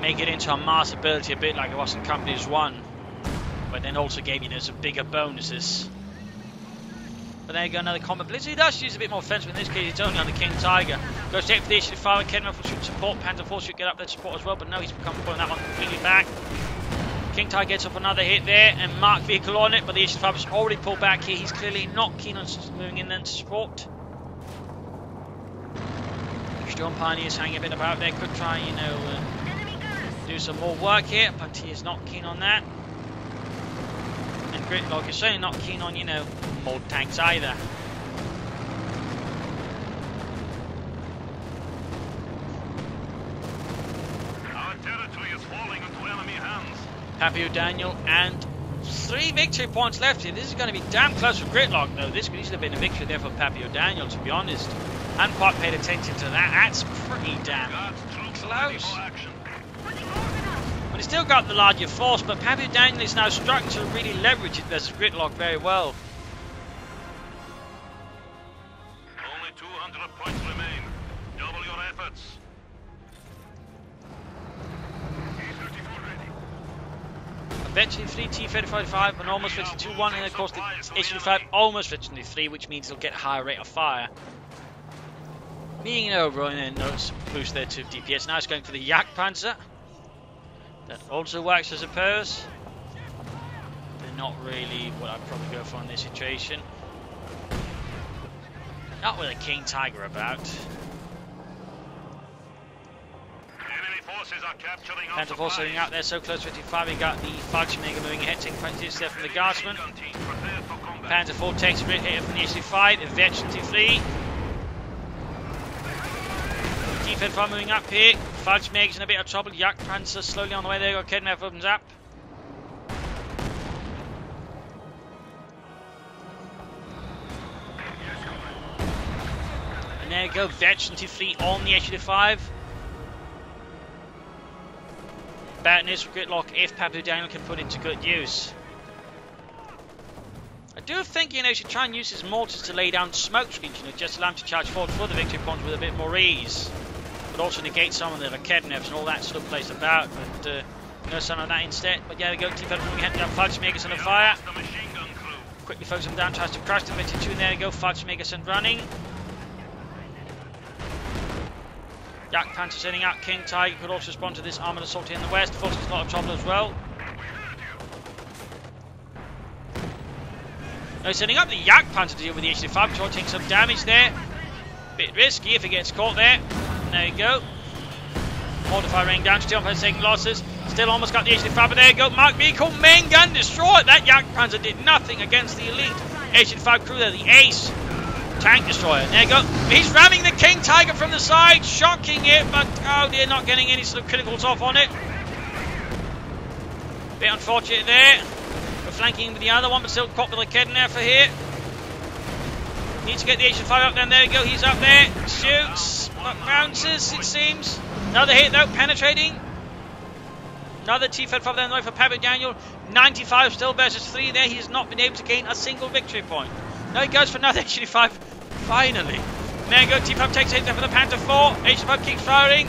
make it into a mass ability, a bit like it was in Companies 1. but then also gave you some bigger bonuses. But there you go, another combat blitz. He does use a bit more offensive in this case. It's only on the King Tiger. Goes straight for the issue 5. Kenman will shoot support. Panzer 4 should get up there to support as well, but no, he's pulling that one completely back. King Tiger gets up another hit there, and Mark vehicle on it, but the issue 5 has already pulled back here. He's clearly not keen on moving in then to support. Storm Pioneer's hanging a bit about there. Could try, do some more work here, but he is not keen on that. And Gridlock is certainly not keen on, more tanks either. Our territory is falling into enemy hands. Pappy O'Daniel, and 3 victory points left here. This is going to be damn close for Gridlock, though. This could easily have been a victory there for Pappy O'Daniel, to be honest. I hadn't quite paid attention to that. That's pretty damn close. But he's still got the larger force, but Pappy O'Daniel is now starting to really leverage it versus Gridlock very well. Only 200 points remain. Double your efforts. Eventually 3 T-35, an almost 52-1, and of course the H-35 almost 53, which means he'll get a higher rate of fire. Being running in notes boost there to DPS. Now it's going for the Jagdpanzer. That also works, I suppose. They're not really what I'd probably go for in this situation. Not with a King Tiger about. Enemy forces are capturing our Panther 4 sitting out there so close to 55. We got the Fallschirmjäger moving ahead, taking practice there from the Guardsman. Panther 4 takes a bit hit from the HC5. Eventually 3. T-35 moving up here. Fallschirmjäger's in a bit of trouble. Jagdpanzer slowly on the way there. Got Kednev opens up. And there you go. Veteran T3 on the HC5. Bad news for Gridlock if Pappy O'Daniel can put into good use. I do think, he should try and use his mortars to lay down smoke screens, just allow him to charge forward for the victory points with a bit more ease. But also negate some of the Kednevs and all that sort of plays about. But no sign of that instead. But yeah, we go. T-5 moving ahead. Fallschirmjäger's under fire. Quickly focuses him down, tries to crash the Victor 2. And there we go. Fallschirmjäger's sent running. Jagdpanzer sending out King Tiger. Could also respond to this armoured assault here in the west. Forces a lot of trouble as well. Now he's sending up the Jagdpanzer to deal with the HC5, which will take some damage there. Bit risky if he gets caught there. There you go. Mortar raining down. Still taking losses. Still almost got the HC5, but there you go. Mark vehicle, main gun destroyed. That Jagdpanzer did nothing against the elite HC5 crew there. The ace tank destroyer. There you go. He's ramming the King Tiger from the side. Shocking it, but oh dear, not getting any sort of criticals off on it. Bit unfortunate there. We're flanking with the other one, but still caught with a Kedner for here. Needs to get the HC5 up there. There we go. He's up there. Shoots. Bounces, it seems. Another hit though, penetrating. Another T-35 there on the way for Pappy O'Daniel. 95 still versus 3 there. He has not been able to gain a single victory point. Now he goes for another HC5. Finally. There you go. T-35 takes a hit there for the Panther 4. HC5 keeps firing.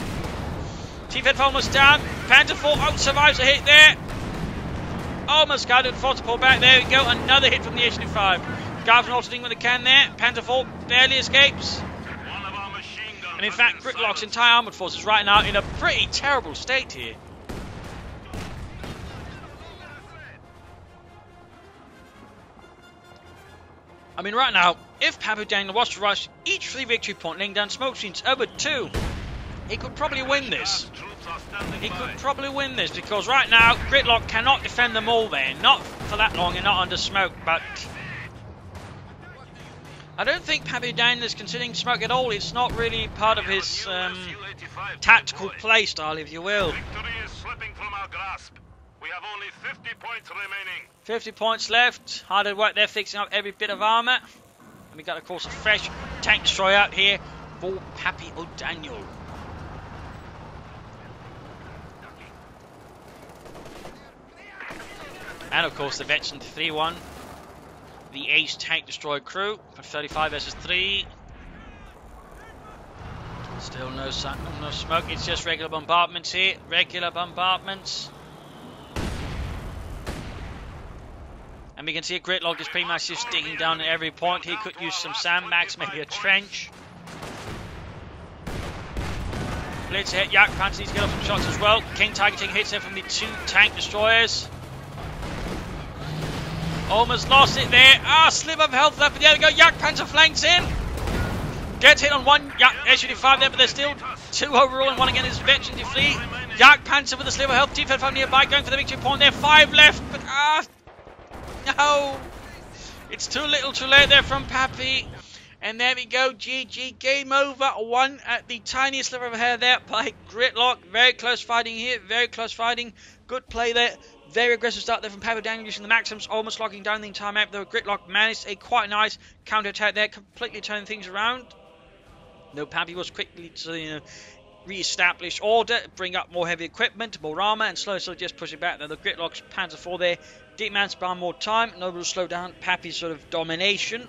T-35 almost down. Panther 4 out survives a hit there. Almost got it. Forced to pull back. There we go. Another hit from the HC5. Guardsman also dealing with the can there. Panther 4 barely escapes. And in fact, Gridlock's entire armoured force is right now in a pretty terrible state here. I mean, right now, if Pappy O'Daniel was to rush each 3 victory point, laying down smoke screens over 2, he could probably win this. He could probably win this, because right now, Gridlock cannot defend them all there. Not for that long and not under smoke, but I don't think Pappy O'Daniel is considering smoke at all. It's not really part of his tactical play style, if you will. Victory is slipping from our grasp. We have only 50 points remaining. 50 points left. Hard at work there, fixing up every bit of armour. And we got, of course, a fresh tank destroyer out here for Pappy O'Daniel. And, of course, the Veteran 3-1. The Ace tank destroyer crew for 35 versus 3. Still no smoke. It's just regular bombardments here. Regular bombardments. And we can see a Gridlock is pretty much just digging down at every point. He could use some sandbags, maybe a trench. Blitz hit, Yak Pants needs to get off some shots as well. King Tiger taking hits there from the 2 tank destroyers. Almost lost it there. Slip of health left, but there we go. Yak Panther flanks in. Gets hit on one SU-5 there, but there's still 2 overall and 1 again is eventually to flee. Yak Panther with a sliver of health. T-35 nearby, going for the victory point there. 5 left, but no. It's too little too late there from Pappy. And there we go, GG, game over. 1 at the tiniest sliver of hair there by Gridlock. Very close fighting here, very close fighting. Good play there. Very aggressive start there from Pappy Daniel using the Maxims, almost locking down the entire map. Though Gridlock managed a quite nice counter-attack there, completely turning things around. Though Pappy was quickly to re-establish order, bring up more heavy equipment, more armor, and slowly just push it back. Though the Gridlock's Panzer IV there did manage to buy more time, and able to slow down Pappy's sort of domination.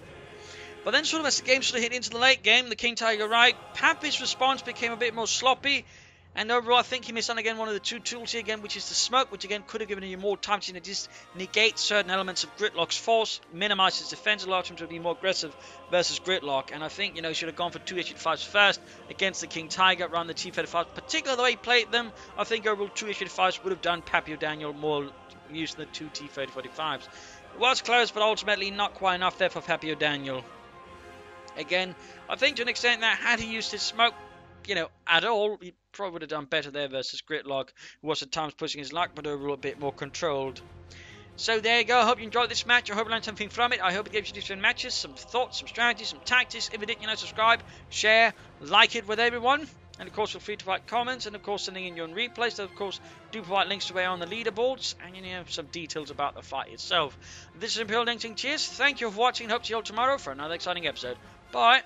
But then sort of as the game sort of hit into the late game, the King Tiger right, Pappy's response became a bit more sloppy. And overall, I think he missed on again one of the 2 tools here again, which is the smoke, which again could have given you more time to just negate certain elements of Gridlock's force, minimize his defense, allow him to be more aggressive versus Gridlock. And I think, he should have gone for 2 SU-5s first against the King Tiger rather than the T-35s. Particularly the way he played them, I think overall 2 SU-5s would have done Pappy Daniel more using the 2 T-35s. It was close, but ultimately not quite enough there for Pappy Daniel. Again, I think to an extent that had he used his smoke, at all, he probably would have done better there versus Gridlock, who was at times pushing his luck, but overall a bit more controlled. So there you go. I hope you enjoyed this match. I hope you learned something from it. I hope it gave you different matches, some thoughts, some strategies, some tactics. If you did, subscribe, share, like it with everyone. And of course, feel free to write comments, and of course, sending in your own replays. So of course, do provide links to where on the leaderboards, and some details about the fight itself. This is Imperial Dancing. Cheers. Thank you for watching. Hope to see you all tomorrow for another exciting episode. Bye.